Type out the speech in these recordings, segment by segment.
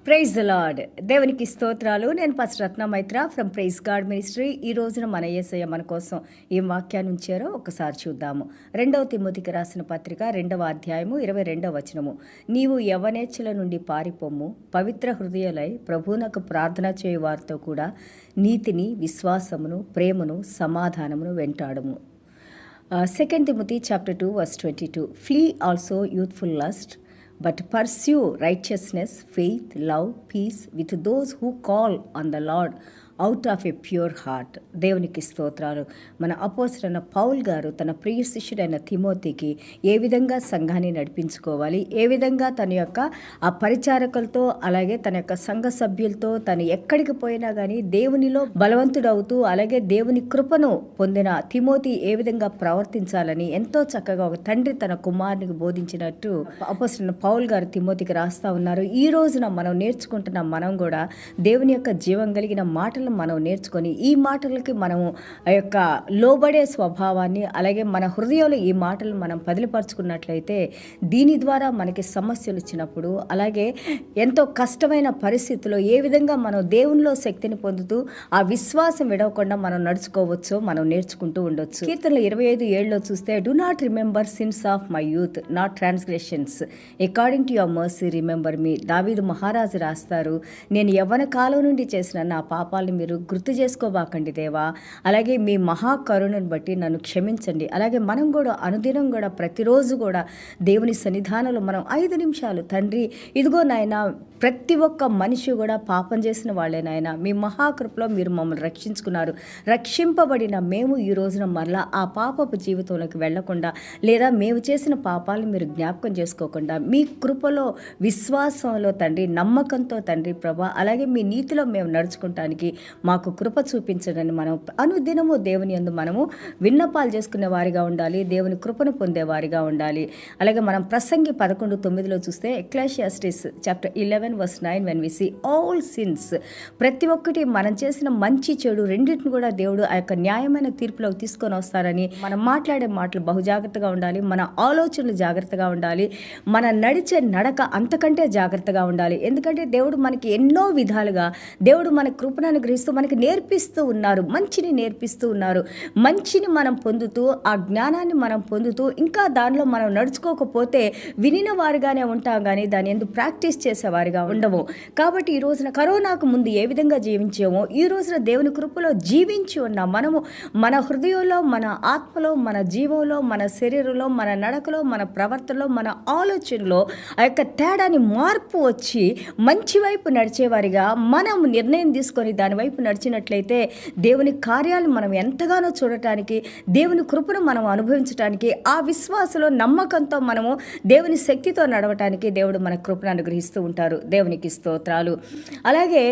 Praise the lord. దేవునికి స్తోత్రాలు. నేను pastor Ratna Maitra from praise God ministry. ఈ రోజున మన యేసయ్య మన కోసం ఏం వాక్యాన్ని ఉంచారో ఒకసారి చూద్దాము. 2వ తిమోతికి రాసిన పత్రిక 2వ అధ్యాయము 22వ వచనము. నీవు యవ్వనేచ్ఛల నుండి పారిపోము, పవిత్ర హృదయులై ప్రభువునకు ప్రార్థన చేయు వారితో కూడా నీతిని, విశ్వాసమును, ప్రేమను, సమాధానమును వెంటాడము. 2 Timothy chapter 2 verse 22. Flee also youthful lust, but pursue righteousness, faith, love, peace with those who call on the Lord out of a pure heart. దేవునికి స్తోత్రాలు. మన అపోస్తలుడైన పౌల్ గారు తన ప్రియ శిష్యుడైన తిమోతికి ఏ విధంగా సంఘాన్ని నడిపించుకోవాలి, ఏ విధంగా తన యొక్క ఆ పరిచారకులతో అలాగే తన యొక్క సంఘ సభ్యులతో తను ఎక్కడికి పోయినా కానీ దేవునిలో బలవంతుడవుతూ అలాగే దేవుని కృపను పొందిన తిమోతి ఏ విధంగా ప్రవర్తించాలని ఎంతో చక్కగా ఒక తండ్రి తన కుమారునికి బోధించినట్టు అపోస్తలుడైన పౌల్ గారు తిమోతికి రాస్తా ఉన్నారు. ఈ రోజున మనం నేర్చుకుంటున్న మనం కూడా దేవుని యొక్క జీవం కలిగిన మాటలు మనం నేర్చుకొని ఈ మాటలకి మనము ఆ యొక్క లోబడే స్వభావాన్ని అలాగే మన హృదయంలో ఈ మాటలు మనం పదిలిపరుచుకున్నట్లయితే దీని ద్వారా మనకి సమస్యలు వచ్చినప్పుడు అలాగే ఎంతో కష్టమైన పరిస్థితుల్లో ఏ విధంగా మనం దేవునిలో శక్తిని పొందుతూ ఆ విశ్వాసం విడవకుండా మనం నడుచుకోవచ్చో మనం నేర్చుకుంటూ ఉండొచ్చు. కీర్తనలు 25:7 చూస్తే do not remember since of my youth, not transgressions, according to your mercy remember me. దావీదు మహారాజు రాస్తారు, నేను యవ్వన కాలం నుండి చేసిన నా పాపాలను మీరు గుర్తు చేసుకోబాకండి దేవా, అలాగే మీ మహాకరుణను బట్టి నన్ను క్షమించండి. అలాగే మనం కూడా అనుదినం కూడా ప్రతిరోజు కూడా దేవుని సన్నిధానంలో మనం 5 నిమిషాలు తండ్రి ఇదిగో నాయన ప్రతి ఒక్క మనిషి కూడా పాపం చేసిన వాళ్ళే నాయన, మీ మహాకృపలో మీరు మమ్మల్ని రక్షించుకున్నారు, రక్షింపబడిన మేము ఈ రోజున మరలా ఆ పాపపు జీవితంలోకి వెళ్లకుండా లేదా మేము చేసిన పాపాలను మీరు జ్ఞాపకం చేసుకోకుండా మీ కృపలో విశ్వాసంలో తండ్రి నమ్మకంతో తండ్రి ప్రభా అలాగే మీ నీతిలో మేము నడుచుకుంటానికి మాకు కృప చూపించడని మనం అనుదినము దేవుని యందు మనము విన్నపాలు చేసుకునే వారిగా ఉండాలి, దేవుని కృపను పొందేవారిగా ఉండాలి. అలాగే మనం ప్రసంగి 11:9 చూస్తే ఎక్లెసియాస్టిస్ chapter 11 verse 9 when we see all sins, ప్రతి ఒక్కటి మనం చేసిన మంచి చెడు రెండింటిని కూడా దేవుడు ఆ యొక్క న్యాయమైన తీర్పులోకి తీసుకొని వస్తారని మనం మాట్లాడే మాటలు బహు జాగ్రత్తగా ఉండాలి, మన ఆలోచనలు జాగ్రత్తగా ఉండాలి, మన నడిచే నడక అంతకంటే జాగ్రత్తగా ఉండాలి. ఎందుకంటే దేవుడు మనకి ఎన్నో విధాలుగా దేవుడు మన కృపను అనుగ్రహిస్తూ మనకి నేర్పిస్తూ ఉన్నారు, మంచిని నేర్పిస్తూ ఉన్నారు. మంచిని మనం పొందుతూ ఆ జ్ఞానాన్ని మనం పొందుతూ ఇంకా దానిలో మనం నడుచుకోకపోతే వినిన వారిగానే ఉంటాం కానీ దాని ఎందుకు ప్రాక్టీస్ చేసేవారిగా ఉండము. కాబట్టి ఈ రోజున కరోనాకు ముందు ఏ విధంగా జీవించామో ఈ రోజున దేవుని కృపలో జీవించి ఉన్న మనము మన హృదయంలో, మన ఆత్మలో, మన జీవంలో, మన శరీరంలో, మన నడకలో, మన ప్రవర్తనలో, మన ఆలోచనలో ఆ యొక్క తేడాని మార్పు వచ్చి మంచి వైపు నడిచేవారిగా మనం నిర్ణయం తీసుకొని దాని వైపు నడిచినట్లయితే దేవుని కార్యాలను మనం ఎంతగానో చూడటానికి, దేవుని కృపను మనం అనుభవించడానికి, ఆ విశ్వాసంలో నమ్మకంతో మనము దేవుని శక్తితో నడవటానికి దేవుడు మన కృపను అనుగ్రహిస్తూ ఉంటారు. దేవునికి స్తోత్రాలు. అలాగే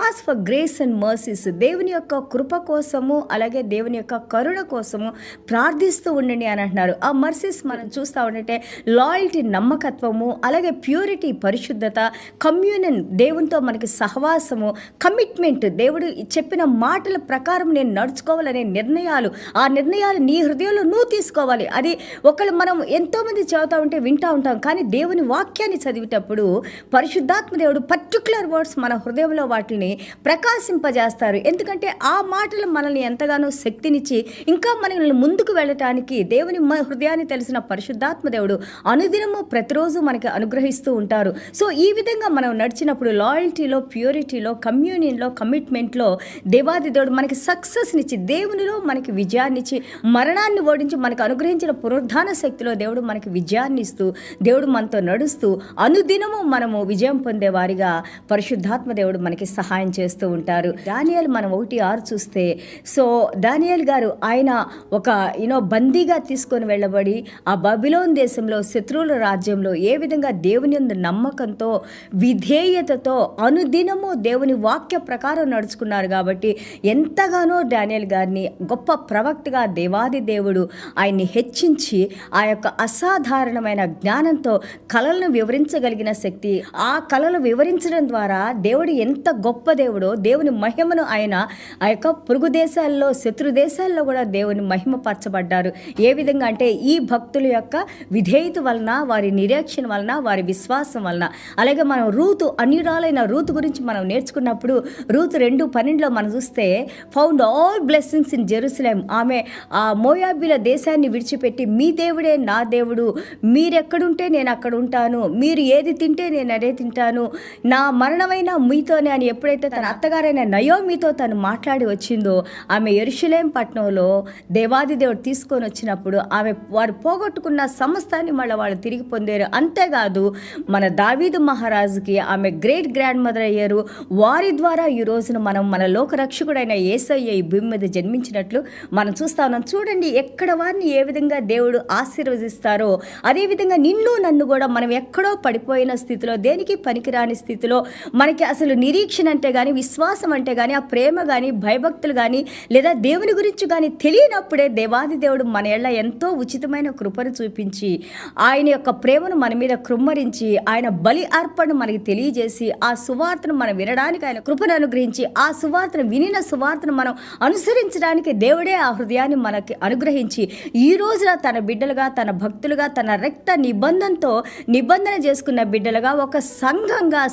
ఆస్ ఫర్ గ్రేస్ అండ్ మర్సీస్, దేవుని యొక్క కృప కోసము అలాగే దేవుని యొక్క కరుణ కోసము ప్రార్థిస్తూ ఉండండి అని అంటున్నారు. ఆ మర్సీస్ మనం చూస్తూ ఉంటే లాయల్టీ నమ్మకత్వము అలాగే ప్యూరిటీ పరిశుద్ధత, కమ్యూనియన్ దేవునితో మనకి సహవాసము, కమిట్మెంట్ దేవుడు చెప్పిన మాటల ప్రకారం నేను నడుచుకోవాలనే నిర్ణయాలు, ఆ నిర్ణయాలు నీ హృదయంలో నువ్వు తీసుకోవాలి. అది ఒకళ్ళు మనం ఎంతోమంది చదువుతూ ఉంటే వింటూ ఉంటాం, కానీ దేవుని వాక్యాన్ని చదివేటప్పుడు పరిశుద్ధాత్మ దేవుడు పర్టికులర్ వర్డ్స్ మన హృదయంలో వాటిని ప్రకాశింపజేస్తారు. ఎందుకంటే ఆ మాటలు మనల్ని ఎంతగానో శక్తినిచ్చి ఇంకా మనల్ని ముందుకు వెళ్ళటానికి దేవుని హృదయాన్ని తెలిసిన పరిశుద్ధాత్మ దేవుడు అనుదినము ప్రతిరోజు మనకి అనుగ్రహిస్తూ ఉంటారు. సో ఈ విధంగా మనం నడిచినప్పుడు లాయల్టీలో, ప్యూరిటీలో, కమ్యూనియన్లో, కమిట్మెంట్లో దేవాది దేవుడు మనకి సక్సెస్నిచ్చి దేవునిలో మనకి విజయాన్నిచ్చి మరణాన్ని ఓడించి మనకు అనుగ్రహించిన పునరుద్ధాన శక్తిలో దేవుడు మనకి విజయాన్ని ఇస్తూ దేవుడు మనతో నడుస్తూ అనుదినము మనము విజయం పొందే వారిగా పరిశుద్ధాత్మ దేవుడు మనకి సహాయం చేస్తూ ఉంటారు. దానియేలు మనం 1:6 చూస్తే, సో దానియేలు గారు ఆయన ఒక బందీగా తీసుకొని వెళ్ళబడి ఆ బబిలోన్ దేశంలో శత్రువుల రాజ్యంలో ఏ విధంగా దేవుని యందు నమ్మకంతో విధేయతతో అనుదినము దేవుని వాక్య ప్రకారం నడుచుకుంటూ నడుచుకున్నారు కాబట్టి ఎంతగానో డానియేల్ గారిని గొప్ప ప్రవక్తగా దేవాది దేవుడు ఆయన్ని హెచ్చించి ఆ యొక్క అసాధారణమైన జ్ఞానంతో కళలను వివరించగలిగిన శక్తి, ఆ కళలు వివరించడం ద్వారా దేవుడు ఎంత గొప్ప దేవుడో, దేవుని మహిమను ఆయన ఆ యొక్క పొరుగు దేశాల్లో, శత్రు దేశాల్లో కూడా దేవుని మహిమపరచబడ్డారు. ఏ విధంగా అంటే ఈ భక్తుల యొక్క విధేయత వలన, వారి నిరీక్షణ వలన, వారి విశ్వాసం వలన. అలాగే మనం అన్యురాలైన రూతు గురించి మనం నేర్చుకున్నప్పుడు రూతు 2:12 మనం చూస్తే found all blessings in Jerusalem. ఆమె ఆ మోయాబీల దేశాన్ని విడిచిపెట్టి మీ దేవుడే నా దేవుడు, మీరెక్కడుంటే నేను అక్కడ ఉంటాను, మీరు ఏది తింటే నేను అదే తింటాను, నా మరణమైన మీతోనే అని ఎప్పుడైతే తన అత్తగారైన నయోమితో తను మాట్లాడి వచ్చిందో, ఆమె యెరూషలేం పట్టణంలో దేవాది దేవుడు తీసుకొని వచ్చినప్పుడు వారు పోగొట్టుకున్న సమస్తాన్ని మళ్ళీ వాళ్ళు తిరిగి పొందారు. అంతేకాదు మన దావీదు మహారాజుకి ఆమె గ్రేట్ గ్రాండ్ మదర్ అయ్యారు. వారి ద్వారా ఈ రోజున మనం మన లోకరక్షకుడైన యేసయ్య ఈ భూమి మీద జన్మించినట్లు మనం చూస్తా ఉన్నాం. చూడండి, ఎక్కడ వారిని ఏ విధంగా దేవుడు ఆశీర్వదిస్తారో అదేవిధంగా నిన్ను నన్ను కూడా మనం ఎక్కడో పడిపోయిన స్థితిలో, దేనికి పనికిరాని స్థితిలో, మనకి అసలు నిరీక్షణ అంటే కానీ, విశ్వాసం అంటే కానీ, ఆ ప్రేమ కానీ, భయభక్తులు కానీ, లేదా దేవుని గురించి కానీ తెలియనప్పుడే దేవాది దేవుడు మన ఎళ్ళ ఎంతో ఉచితమైన కృపను చూపించి ఆయన యొక్క ప్రేమను మన మీద కృమ్మరించి ఆయన బలి అర్పణను మనకి తెలియజేసి ఆ సువార్తను మనం వినడానికి ఆయన కృపను అనుగ్రహించి ఆ సువార్తను వినిన సువార్తను మనం అనుసరించడానికి దేవుడే ఆ హృదయాన్ని మనకి అనుగ్రహించి ఈ రోజున తన బిడ్డలుగా, తన భక్తులుగా, తన రక్త నిబంధన చేసుకున్న బిడ్డలుగా, ఒక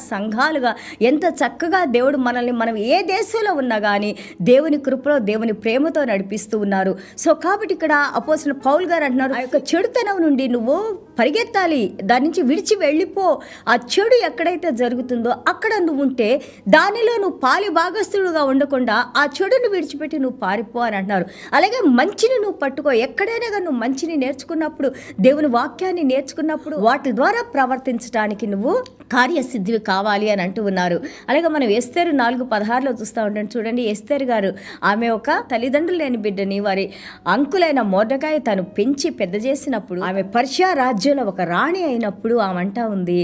సంఘాలుగా ఎంత చక్కగా దేవుడు మనల్ని మనం ఏ దేశంలో ఉన్నా కానీ దేవుని కృపలో, దేవుని ప్రేమతో నడిపిస్తూ ఉన్నారు. సో కాబట్టి ఇక్కడ అపోస్తలుడు పౌలు గారు అంటున్నారు, ఆ యొక్క చెడుతనం నుండి నువ్వు పరిగెత్తాలి, దాని నుంచి విడిచి వెళ్ళిపో. ఆ చెడు ఎక్కడైతే జరుగుతుందో అక్కడ నువ్వు ఉంటే దానిలో నువ్వు పాలి భాగస్థుడుగా ఉండకుండా ఆ చెడును విడిచిపెట్టి నువ్వు పారిపో అని అంటున్నారు. అలాగే మంచిని నువ్వు పట్టుకో. ఎక్కడైనా కానీ నువ్వు మంచిని నేర్చుకున్నప్పుడు, దేవుని వాక్యాన్ని నేర్చుకున్నప్పుడు వాటి ద్వారా ప్రవర్తించడానికి నువ్వు కార్యసిద్ధివి కావాలి అని అంటూ ఉన్నారు. అలాగే మనం ఎస్తేరు 4:16 చూస్తూ ఉంటాం. చూడండి, ఎస్తేరు గారు ఆమె ఒక తల్లిదండ్రులు లేని బిడ్డని వారి అంకులైన మొర్దెకాయి తను పెంచి పెద్ద చేసినప్పుడు, ఆమె పర్షియా రాజ్యంలో ఒక రాణి అయినప్పుడు ఆమె అంటా ఉంది,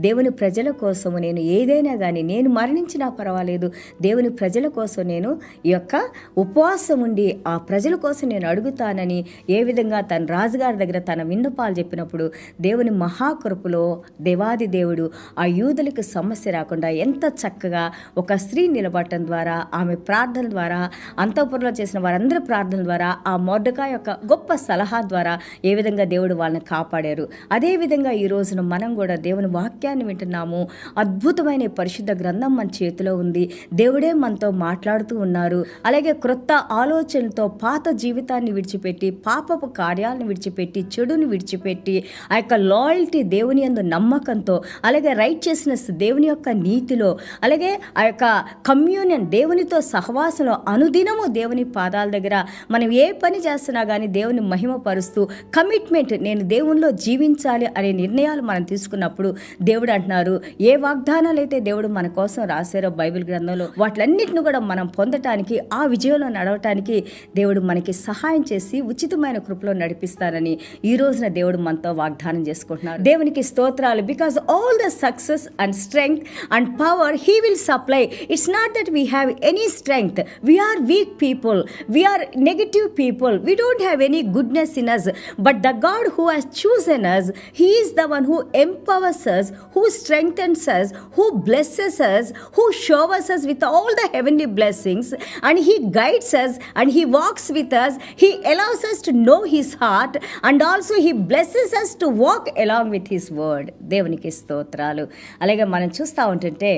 దేవుని ప్రజల కోసము నేను ఏదైనా కానీ, నేను మరణించినా పర్వాలేదు, దేవుని ప్రజల కోసం నేను ఈ యొక్క ఉపవాసం ఉండి ఆ ప్రజల కోసం నేను అడుగుతానని ఏ విధంగా తన రాజుగారి దగ్గర తన విన్నపాలు చెప్పినప్పుడు దేవుని మహాకృపలో దేవాది దేవుడు ఆ యూదులకు సమస్య రాకుండా ఎంత చక్కగా ఒక స్త్రీ నిలబడటం ద్వారా, ఆమె ప్రార్థన ద్వారా, అంతఃపురంలో చేసిన వారందరి ప్రార్థన ద్వారా, ఆ మొర్దెకాయి యొక్క గొప్ప సలహా ద్వారా ఏ విధంగా దేవుడు వాళ్ళని కాపాడారు. అదేవిధంగా ఈ రోజున మనం కూడా దేవుని వాక్యాన్ని వింటున్నాము. అద్భుతమైన పరిశుద్ధ గ్రంథం మన చేతిలో ఉంది. దేవుడే మనతో మాట్లాడుతూ ఉన్నారు. అలాగే క్రొత్త ఆలోచనలతో పాత జీవితాన్ని విడిచిపెట్టి, పాపపు కార్యాలను విడిచిపెట్టి, చెడుని విడిచిపెట్టి, ఆ యొక్క లాయల్టీ, దేవుని యందు నమ్మకంతో, అలాగే రైట్ చేసిన దేవుని యొక్క నీతిలో, అలాగే ఆ యొక్క కమ్యూనియన్, దేవునితో సహవాసంలో అనుదినము దేవుని పాదాల దగ్గర మనం ఏ పని చేస్తున్నా కానీ దేవుని మహిమపరుస్తూ కమిట్మెంట్, నేను దేవునిలో జీవించాలి అనే నిర్ణయాలు మనం తీసుకున్నప్పుడు దేవుడు అంటున్నారు, ఏ వాగ్దానాలు అయితే దేవుడు మన కోసం రాశారో బైబిల్ గ్రంథంలో వాటిలన్నిటిని కూడా మనం పొందటానికి, ఆ విజయంలో నడవటానికి దేవుడు మనకి సహాయం చేసి ఉచితమైన కృపలో నడిపిస్తానని ఈ రోజున దేవుడు మనతో వాగ్దానం చేసుకుంటున్నారు. దేవునికి స్తోత్రాలు. Because all the success and strength and power he will supply. It's not that we have any strength, we are weak people, we are negative people, we don't have any goodness in us, but the God who has chosen us, he is the one who empowers us, who strengthens us, who blesses us, who showers us with all the heavenly blessings, and he guides us and he walks with us. He allows us to know his heart and also he blesses us to walk along with his word. దేవునికి స్తోత్రాలు. అలాగే మనం చూస్తూ ఉంటుంటే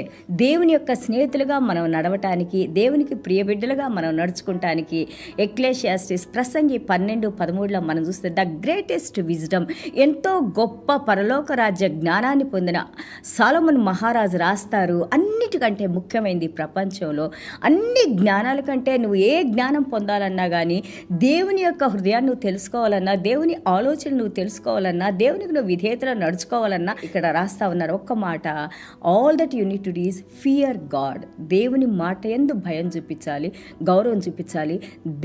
దేవుని యొక్క స్నేహితులుగా మనం నడవటానికి, దేవునికి ప్రియబిడ్డలుగా మనం నడుచుకుంటానికి ఎక్లేషియాస్టిస్ ప్రసంగి 12:13 మనం చూస్తే ద గ్రేటెస్ట్ విజ్డమ్, ఎంతో గొప్ప పరలోక రాజ్య జ్ఞానాన్ని పొందిన సొలొమోను మహారాజు రాస్తారు. అన్నిటికంటే ముఖ్యమైనది ప్రపంచంలో అన్ని జ్ఞానాల కంటే నువ్వు ఏ జ్ఞానం పొందాలన్నా కానీ, దేవుని యొక్క హృదయాన్ని నువ్వు తెలుసుకోవాలన్నా, దేవుని ఆలోచన నువ్వు తెలుసుకోవాలన్నా, దేవునికి నువ్వు విధేయతలో నడుచుకోవాలన్నా ఇక్కడ రాస్తా ఉన్నారు. ఒక్క మాట, all that you need to do is fear God. దేవుని మాట యందు భయం చూపించాలి, గౌరవం చూపించాలి,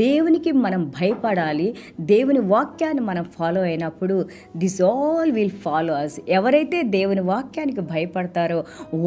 దేవునికి మనం భయపడాలి. దేవుని వాక్యాన్ని మనం ఫాలో అయినప్పుడు this all will follow us. ఎవరైతే దేవుని వాక్యానికి భయపడతారో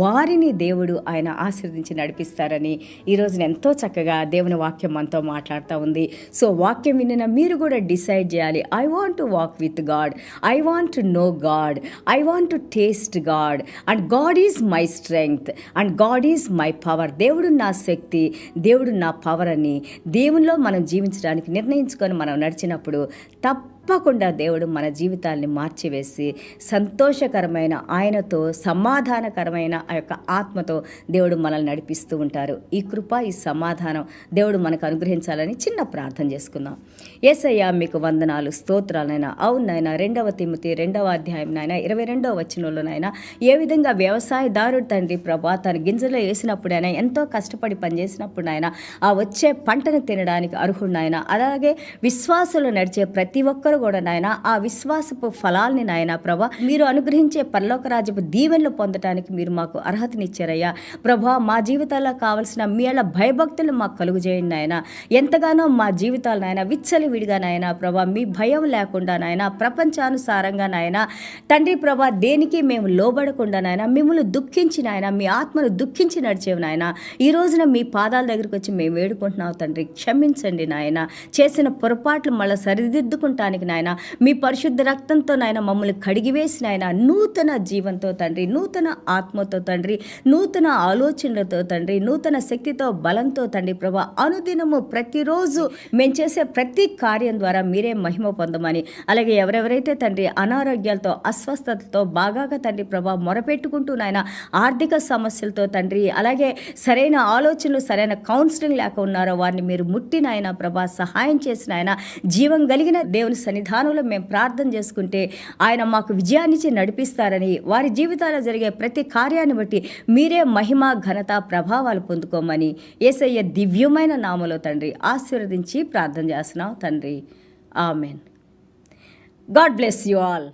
వారిని దేవుడు ఆయన ఆశీర్వదించి నడిపిస్తారని ఈరోజు ఎంతో చక్కగా దేవుని వాక్యం మనతో మాట్లాడుతూ ఉంది. సో వాక్యం వినిన మీరు కూడా డిసైడ్ చేయాలి, I want to walk with God, I want to know God, I want to taste God, and God is my strength and God is my power. దేవుడు నా శక్తి, దేవుడు నా పవర్ అని దేవునిలో మనం జీవించడానికి నిర్ణయించుకొని మనం నడిచినప్పుడు తప్పకుండా దేవుడు మన జీవితాల్ని మార్చివేసి సంతోషకరమైన ఆయనతో సమాధానకరమైన ఆ యొక్క ఆత్మతో దేవుడు మనల్ని నడిపిస్తూ ఉంటారు. ఈ కృప, ఈ సమాధానం దేవుడు మనకు అనుగ్రహించాలని చిన్న ప్రార్థన చేసుకుందాం. యేసయ్యా మీకు వందనాలు, స్తోత్రాలైనా. అవునైనా 2 తిమోతి 2వ అధ్యాయం 22వ వచనంలోనైనా ఏ విధంగా వ్యవసాయదారుడు తండ్రి ప్రభా తన గింజలో వేసినప్పుడైనా ఎంతో కష్టపడి పనిచేసినప్పుడైనా ఆ వచ్చే పంటను తినడానికి అర్హుడినైనా, అలాగే విశ్వాసంలో నడిచే ప్రతి ఒక్కరు కూడా నాయన ఆ విశ్వాసపు ఫలాల్ని నాయన ప్రభా మీరు అనుగ్రహించే పరలోక రాజ్యపు దీవెనలు పొందడానికి మీరు మాకు అర్హతనిచ్చారయ్యా ప్రభా. మా జీవితాల్లో కావాల్సిన మీ అలా భయభక్తులు మాకు కలుగు చేయండి నాయన. ఎంతగానో మా జీవితాలు నాయన విచ్చలవిడిగా నాయన ప్రభా మీ భయం లేకుండా నాయన ప్రపంచానుసారంగా నాయన తండ్రి ప్రభా దేనికి మేము లోబడకుండా నాయన మిమ్మల్ని దుఃఖించి నాయన మీ ఆత్మను దుఃఖించి నడిచేవి నాయన. ఈ రోజున మీ పాదాల దగ్గరికి వచ్చి మేము వేడుకుంటున్నాం తండ్రి, క్షమించండి నాయన. చేసిన పొరపాట్లు మళ్ళీ సరిదిద్దుకుంటానికి నాయన మీ పరిశుద్ధ రక్తంతో నాయన మమ్మల్ని కడిగివేసిన ఆయన నూతన జీవంతో తండ్రి, నూతన ఆత్మతో తండ్రి, నూతన ఆలోచనలతో తండ్రి, నూతన శక్తితో బలంతో తండ్రి ప్రభా అనుదినము ప్రతిరోజు మేము చేసే ప్రతి కార్యం ద్వారా మీరే మహిమ పొందమని, అలాగే ఎవరెవరైతే తండ్రి అనారోగ్యాలతో అస్వస్థతతో బాగా తండ్రి ప్రభా మొరపెట్టుకుంటూ నాయన ఆర్థిక సమస్యలతో తండ్రి అలాగే సరైన ఆలోచనలు సరైన కౌన్సిలింగ్ లేక ఉన్నారో వారిని మీరు ముట్టినాయన ప్రభా సహాయం చేసిన ఆయన జీవం కలిగిన దేవుని సన్నిధానంలో మేము ప్రార్థన చేసుకుంటే ఆయన మాకు విజయాన్నిచ్చి నడిపిస్తారని, వారి జీవితాల్లో జరిగే ప్రతి కార్యాన్ని బట్టి మీరే మహిమ ఘనత ప్రభావాలు పొందుకోమని యేసయ్య దివ్యమైన నామములో తండ్రి ఆశీర్వదించి ప్రార్థన చేస్తున్నాం తండ్రి. Amen. God bless you all.